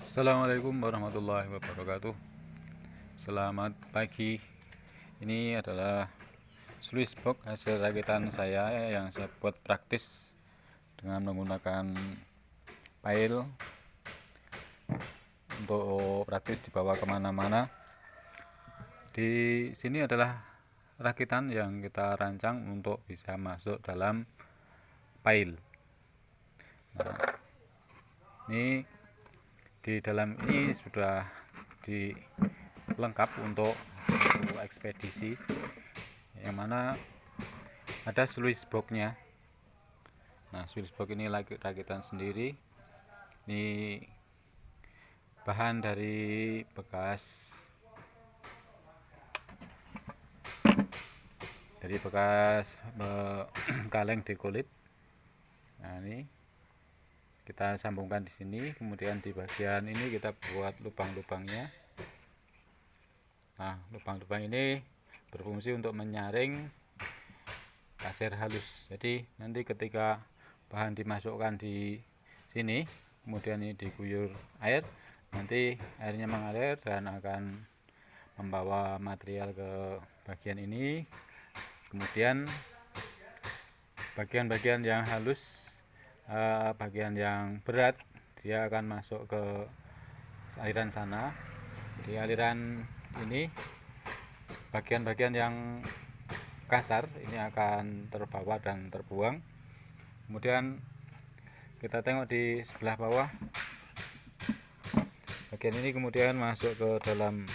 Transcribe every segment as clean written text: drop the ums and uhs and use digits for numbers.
Assalamualaikum warahmatullahi wabarakatuh. Selamat pagi. Ini adalah sluice box hasil rakitan saya yang saya buat praktis dengan menggunakan pail untuk praktis dibawa kemana-mana. Di sini adalah rakitan yang kita rancang untuk bisa masuk dalam pail. Ini di dalam ini sudah dilengkap untuk ekspedisi, yang mana ada sluice boxnya. Nah, sluice box ini rakitan sendiri. Ini bahan dari bekas kaleng di kulit. Nah, ini kita sambungkan di sini, kemudian di bagian ini kita buat lubang-lubangnya. Nah, lubang-lubang ini berfungsi untuk menyaring pasir halus. Jadi nanti ketika bahan dimasukkan di sini, kemudian ini diguyur air, nanti airnya mengalir dan akan membawa material ke bagian ini. Kemudian bagian-bagian yang halus, bagian yang berat, dia akan masuk ke aliran sana. Di aliran ini bagian-bagian yang kasar ini akan terbawa dan terbuang. Kemudian kita tengok di sebelah bawah, bagian ini kemudian masuk ke dalam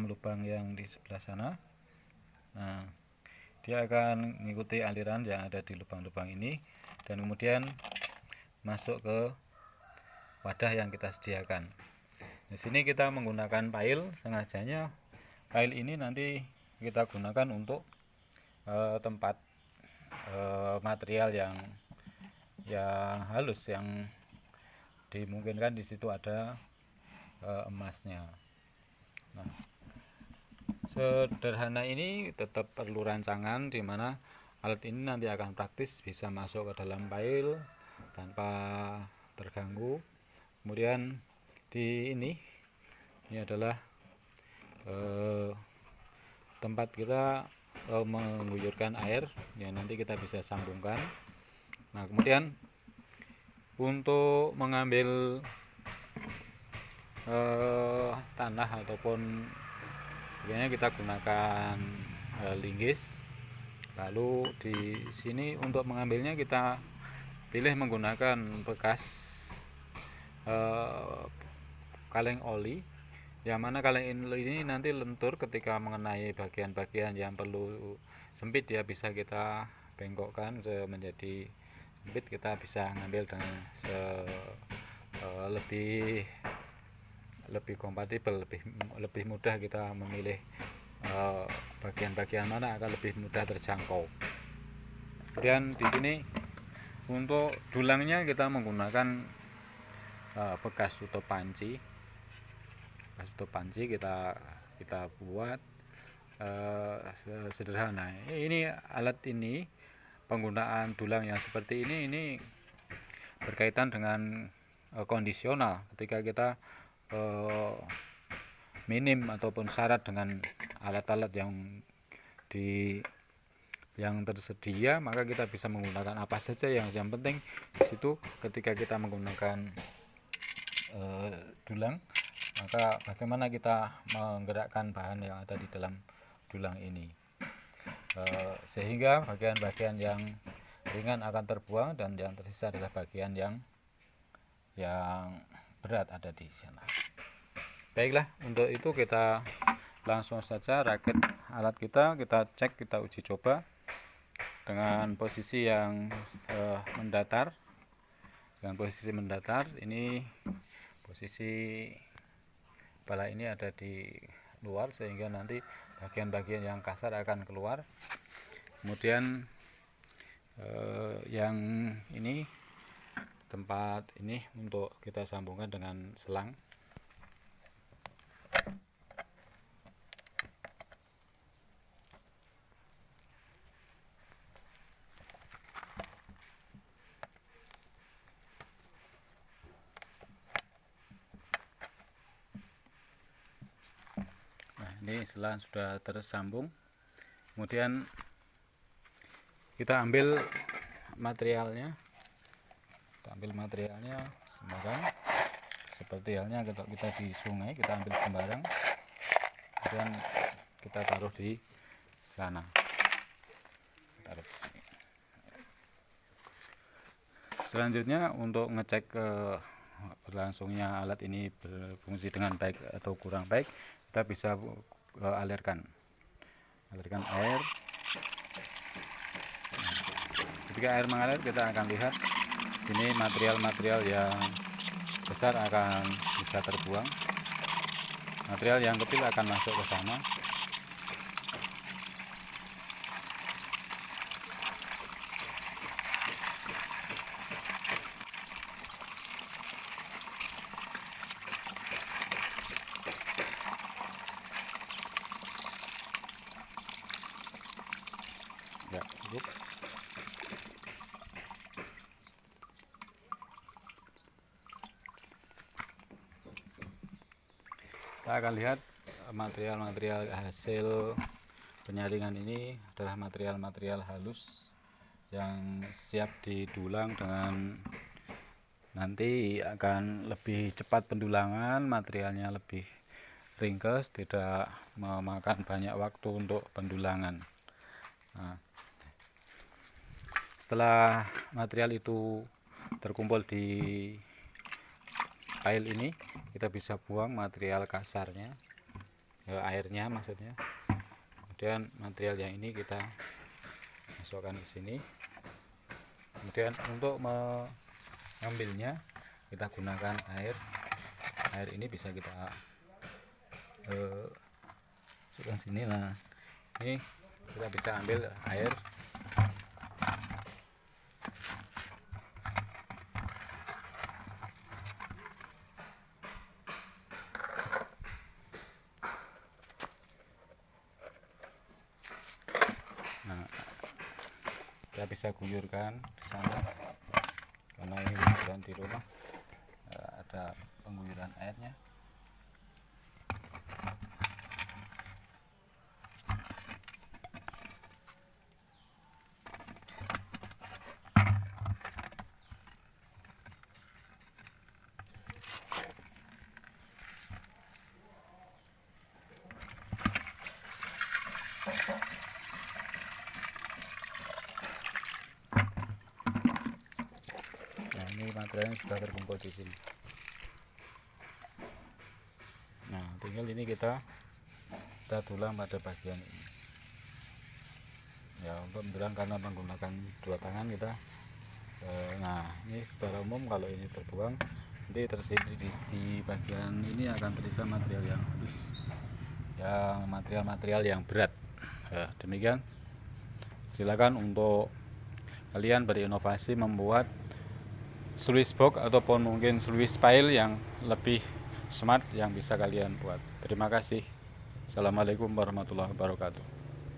lubang yang di sebelah sana. Nah, dia akan mengikuti aliran yang ada di lubang-lubang ini dan kemudian masuk ke wadah yang kita sediakan. Di sini kita menggunakan pail, sengajanya pail ini nanti kita gunakan untuk tempat material yang halus, yang dimungkinkan di situ ada emasnya. Nah, sederhana ini tetap perlu rancangan, di mana alat ini nanti akan praktis bisa masuk ke dalam pail tanpa terganggu. Kemudian ini adalah tempat kita mengguyurkan air yang nanti kita bisa sambungkan. Nah, kemudian untuk mengambil tanah ataupun biasanya kita gunakan linggis. Lalu di sini untuk mengambilnya kita pilih menggunakan bekas kaleng oli, yang mana kaleng ini nanti lentur ketika mengenai bagian-bagian yang perlu sempit, dia bisa kita bengkokkan menjadi sempit. Kita bisa ngambil dengan lebih kompatibel, lebih mudah kita memilih bagian-bagian mana akan lebih mudah terjangkau. Kemudian di sini untuk dulangnya kita menggunakan bekas tutup panci. Kita buat sederhana. Ini alat ini, penggunaan dulang yang seperti ini berkaitan dengan kondisional. Ketika kita minim ataupun syarat dengan alat-alat yang tersedia, maka kita bisa menggunakan apa saja. Yang penting di situ ketika kita menggunakan dulang, maka bagaimana kita menggerakkan bahan yang ada di dalam dulang ini, sehingga bagian-bagian yang ringan akan terbuang dan yang tersisa adalah bagian yang berat ada di sana. Baiklah, untuk itu kita langsung saja rakit alat kita cek, kita uji coba dengan posisi yang mendatar. Dengan posisi mendatar, ini posisi pala ini ada di luar, sehingga nanti bagian-bagian yang kasar akan keluar. Kemudian yang ini, tempat ini untuk kita sambungkan dengan selang. Ini setelah sudah tersambung, kemudian kita ambil materialnya. Sembarang, seperti halnya kalau kita di sungai, kita ambil sembarang, kemudian kita taruh di sana, taruh di sini. Selanjutnya untuk ngecek berlangsungnya alat ini berfungsi dengan baik atau kurang baik, kita bisa alirkan air. Ketika air mengalir, kita akan lihat sini material-material yang besar akan bisa terbuang, material yang kecil akan masuk ke sana. Ya, cukup. Kita akan lihat material-material hasil penyaringan ini adalah material-material halus yang siap didulang, dengan nanti akan lebih cepat pendulangan, materialnya lebih ringkes, tidak memakan banyak waktu untuk pendulangan. Nah, setelah material itu terkumpul di pile ini, kita bisa buang material kasarnya, airnya maksudnya. Kemudian material yang ini kita masukkan ke sini. Kemudian untuk mengambilnya, kita gunakan air ini bisa kita masukkan sini. Nah, ini kita bisa ambil air. Nah, kita bisa guyurkan di sana, karena ini kebetulan di rumah ada pengguyuran airnya. Nah, ini materialnya sudah terkumpul di sini. Nah, tinggal ini kita dulang pada bagian ini. Ya, untuk mendulang karena menggunakan dua tangan kita. Nah, ini secara umum kalau ini terbuang, nanti tersisa di bagian ini akan terisa material yang halus, yang material-material yang berat. Ya, demikian. Silakan untuk kalian berinovasi membuat sluice box ataupun mungkin sluice pile yang lebih smart yang bisa kalian buat. Terima kasih. Assalamualaikum warahmatullahi wabarakatuh.